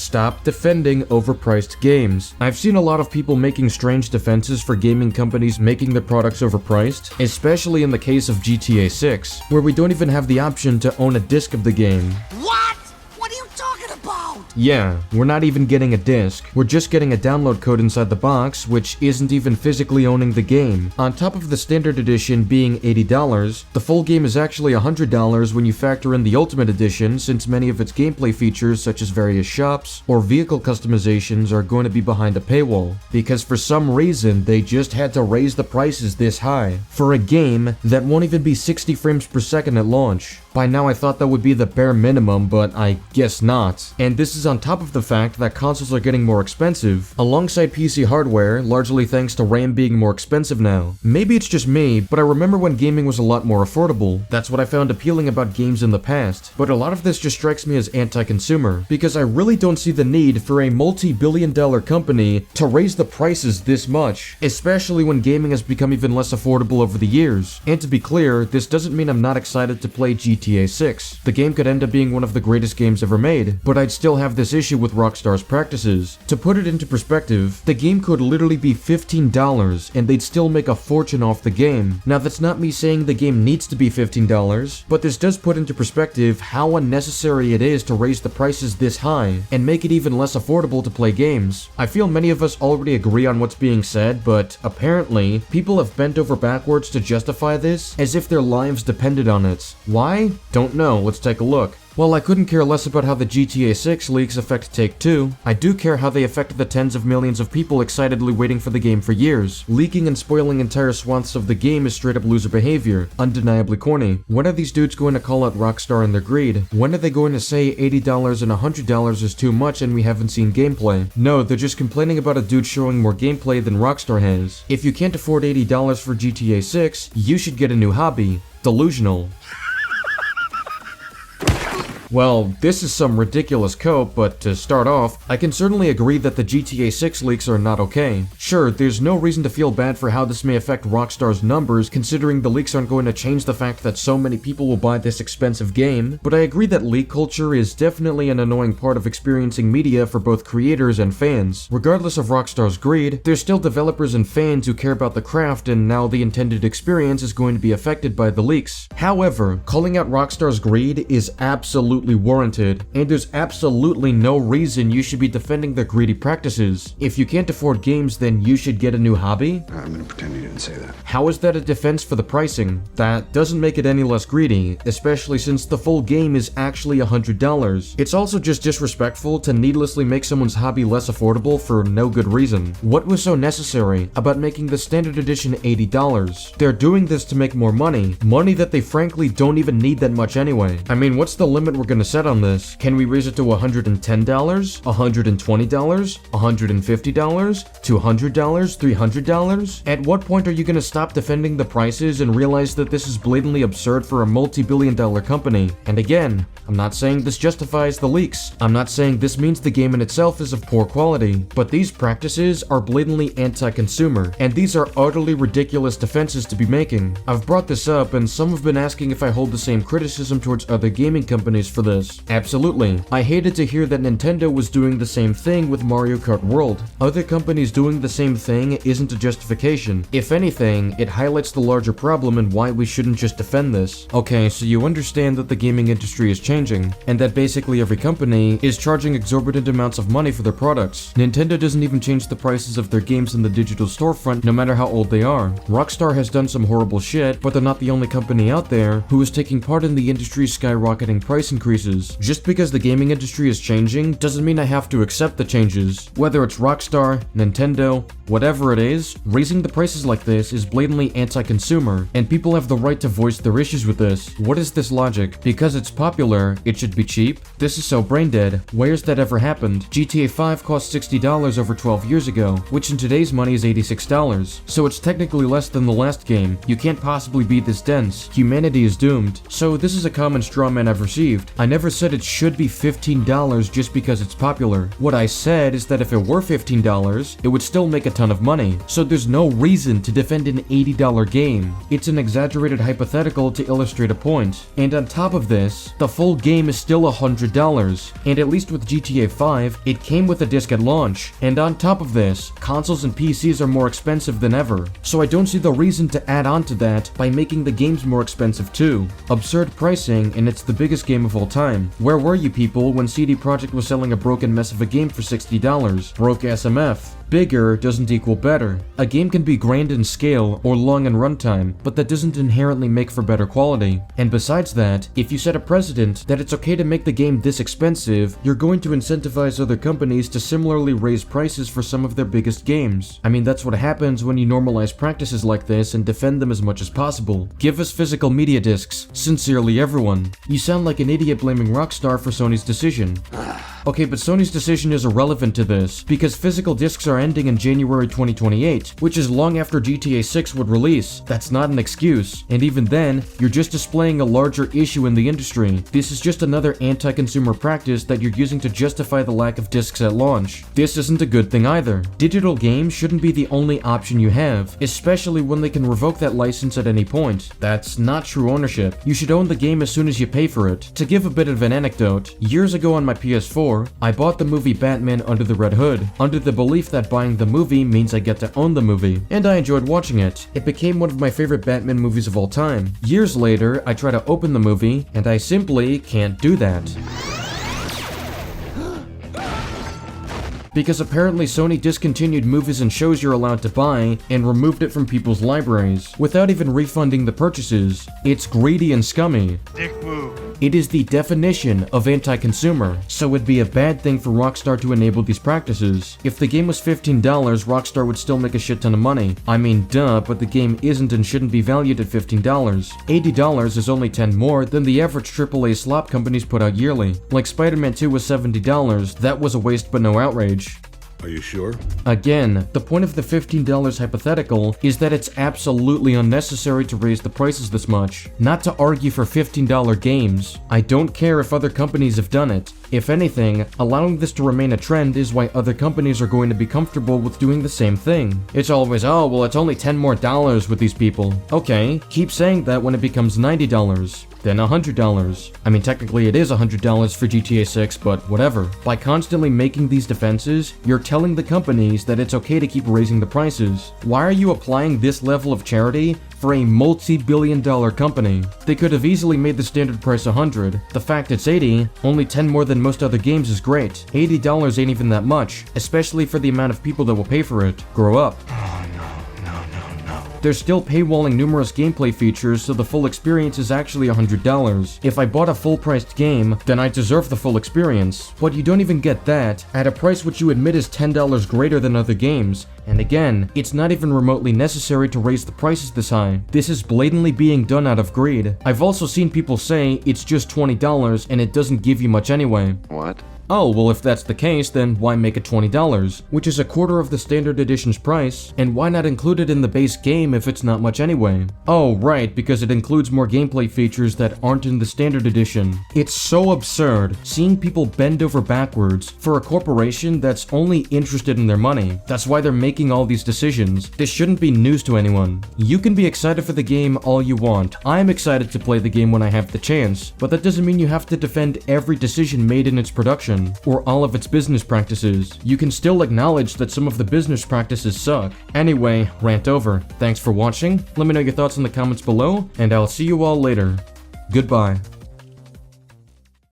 stop defending overpriced games. I've seen a lot of people making strange defenses for gaming companies making their products overpriced, especially in the case of GTA 6, where we don't even have the option to own a disc of the game. What? What are you talking about? Yeah, we're not even getting a disc. We're just getting a download code inside the box, which isn't even physically owning the game. On top of the standard edition being $80, the full game is actually $100 when you factor in the Ultimate Edition, since many of its gameplay features such as various shops or vehicle customizations are going to be behind a paywall, because for some reason they just had to raise the prices this high for a game that won't even be 60 frames per second at launch. By now I thought that would be the bare minimum, but I guess not. And this is on top of the fact that consoles are getting more expensive, alongside PC hardware, largely thanks to RAM being more expensive now. Maybe it's just me, but I remember when gaming was a lot more affordable. That's what I found appealing about games in the past. But a lot of this just strikes me as anti-consumer, because I really don't see the need for a multi-billion-dollar company to raise the prices this much, especially when gaming has become even less affordable over the years. And to be clear, this doesn't mean I'm not excited to play GTA 6. The game could end up being one of the greatest games ever made, but I'd still have this issue with Rockstar's practices. To put it into perspective, the game could literally be $15 and they'd still make a fortune off the game. Now that's not me saying the game needs to be $15, but this does put into perspective how unnecessary it is to raise the prices this high and make it even less affordable to play games. I feel many of us already agree on what's being said, but apparently people have bent over backwards to justify this as if their lives depended on it. Why? Don't know. Let's take a look. While I couldn't care less about how the GTA 6 leaks affect Take-Two, I do care how they affect the tens of millions of people excitedly waiting for the game for years. Leaking and spoiling entire swaths of the game is straight up loser behavior, undeniably corny. When are these dudes going to call out Rockstar and their greed? When are they going to say $80 and $100 is too much and we haven't seen gameplay? No, they're just complaining about a dude showing more gameplay than Rockstar has. If you can't afford $80 for GTA 6, you should get a new hobby. Delusional. Well, this is some ridiculous cope, but to start off, I can certainly agree that the GTA 6 leaks are not okay. Sure, there's no reason to feel bad for how this may affect Rockstar's numbers, considering the leaks aren't going to change the fact that so many people will buy this expensive game, but I agree that leak culture is definitely an annoying part of experiencing media for both creators and fans. Regardless of Rockstar's greed, there's still developers and fans who care about the craft, and now the intended experience is going to be affected by the leaks. However, calling out Rockstar's greed is absolutely warranted, and there's absolutely no reason you should be defending their greedy practices. If you can't afford games, then you should get a new hobby? I'm gonna pretend you didn't say that. How is that a defense for the pricing? That doesn't make it any less greedy, especially since the full game is actually $100. It's also just disrespectful to needlessly make someone's hobby less affordable for no good reason. What was so necessary about making the standard edition $80? They're doing this to make more money that they frankly don't even need that much anyway. I mean, what's the limit we're gonna set on this? Can we raise it to $110? $120? $150? $200? $300? At what point are you gonna stop defending the prices and realize that this is blatantly absurd for a multi-billion-dollar company? And again, I'm not saying this justifies the leaks. I'm not saying this means the game in itself is of poor quality, but these practices are blatantly anti-consumer, and these are utterly ridiculous defenses to be making. I've brought this up, and some have been asking if I hold the same criticism towards other gaming companies for this. Absolutely. I hated to hear that Nintendo was doing the same thing with Mario Kart World. Other companies doing the same thing isn't a justification. If anything, it highlights the larger problem and why we shouldn't just defend this. Okay, so you understand that the gaming industry is changing, and that basically every company is charging exorbitant amounts of money for their products. Nintendo doesn't even change the prices of their games in the digital storefront no matter how old they are. Rockstar has done some horrible shit, but they're not the only company out there who is taking part in the industry's skyrocketing price increases. Just because the gaming industry is changing doesn't mean I have to accept the changes. Whether it's Rockstar, Nintendo, whatever it is, raising the prices like this is blatantly anti-consumer, and people have the right to voice their issues with this. What is this logic? Because it's popular, it should be cheap? This is so brain dead. Where's that ever happened? GTA 5 cost $60 over 12 years ago, which in today's money is $86, so it's technically less than the last game. You can't possibly be this dense. Humanity is doomed. So this is a common straw man I've received. I never said it should be $15 just because it's popular. What I said is that if it were $15, it would still make a ton of money. So there's no reason to defend an $80 game. It's an exaggerated hypothetical to illustrate a point. And on top of this, the full game is still $100. And at least with GTA 5, it came with a disc at launch. And on top of this, consoles and PCs are more expensive than ever. So I don't see the reason to add on to that by making the games more expensive too. Absurd pricing, and it's the biggest game of all time. Where were you people when CD Projekt was selling a broken mess of a game for $60? Broke SMF. Bigger doesn't equal better. A game can be grand in scale or long in runtime, but that doesn't inherently make for better quality. And besides that, if you set a precedent that it's okay to make the game this expensive, you're going to incentivize other companies to similarly raise prices for some of their biggest games. I mean, that's what happens when you normalize practices like this and defend them as much as possible. Give us physical media discs. Sincerely, everyone. You sound like an idiot blaming Rockstar for Sony's decision. Okay, but Sony's decision is irrelevant to this, because physical discs are ending in January 2028, which is long after GTA 6 would release. That's not an excuse, and even then, you're just displaying a larger issue in the industry. This is just another anti-consumer practice that you're using to justify the lack of discs at launch. This isn't a good thing either. Digital games shouldn't be the only option you have, especially when they can revoke that license at any point. That's not true ownership. You should own the game as soon as you pay for it. To give a bit of an anecdote, years ago on my PS4, I bought the movie Batman Under the Red Hood, under the belief that buying the movie means I get to own the movie, and I enjoyed watching it. It became one of my favorite Batman movies of all time. Years later, I try to open the movie, and I simply can't do that. Because apparently Sony discontinued movies and shows you're allowed to buy and removed it from people's libraries, without even refunding the purchases. It's greedy and scummy. Dick move. It is the definition of anti-consumer, so it'd be a bad thing for Rockstar to enable these practices. If the game was $15, Rockstar would still make a shit ton of money. I mean, duh, but the game isn't and shouldn't be valued at $15. $80 is only 10 more than the average AAA slop companies put out yearly. Like Spider-Man 2 was $70, that was a waste but no outrage. Are you sure? Again, the point of the $15 hypothetical is that it's absolutely unnecessary to raise the prices this much. Not to argue for $15 games. I don't care if other companies have done it. If anything, allowing this to remain a trend is why other companies are going to be comfortable with doing the same thing. It's always, oh, well, it's only $10 more with these people. Okay, keep saying that when it becomes $90. Then $100. I mean, technically it is $100 for GTA 6, but whatever. By constantly making these defenses, you're telling the companies that it's okay to keep raising the prices. Why are you applying this level of charity for a multi-billion-dollar company? They could have easily made the standard price $100. The fact it's $80, only 10 more than most other games, is great. $80 ain't even that much, especially for the amount of people that will pay for it. Grow up. They're still paywalling numerous gameplay features, so the full experience is actually $100. If I bought a full-priced game, then I deserve the full experience. But you don't even get that at a price which you admit is $10 greater than other games. And again, it's not even remotely necessary to raise the prices this high. This is blatantly being done out of greed. I've also seen people say it's just $20 and it doesn't give you much anyway. What? Oh, well, if that's the case, then why make it $20, which is a quarter of the standard edition's price, and why not include it in the base game if it's not much anyway? Oh, right, because it includes more gameplay features that aren't in the standard edition. It's so absurd seeing people bend over backwards for a corporation that's only interested in their money. That's why they're making all these decisions. This shouldn't be news to anyone. You can be excited for the game all you want. I'm excited to play the game when I have the chance, but that doesn't mean you have to defend every decision made in its production, or all of its business practices. You can still acknowledge that some of the business practices suck. Anyway, rant over. Thanks for watching. Let me know your thoughts in the comments below, and I'll see you all later. Goodbye.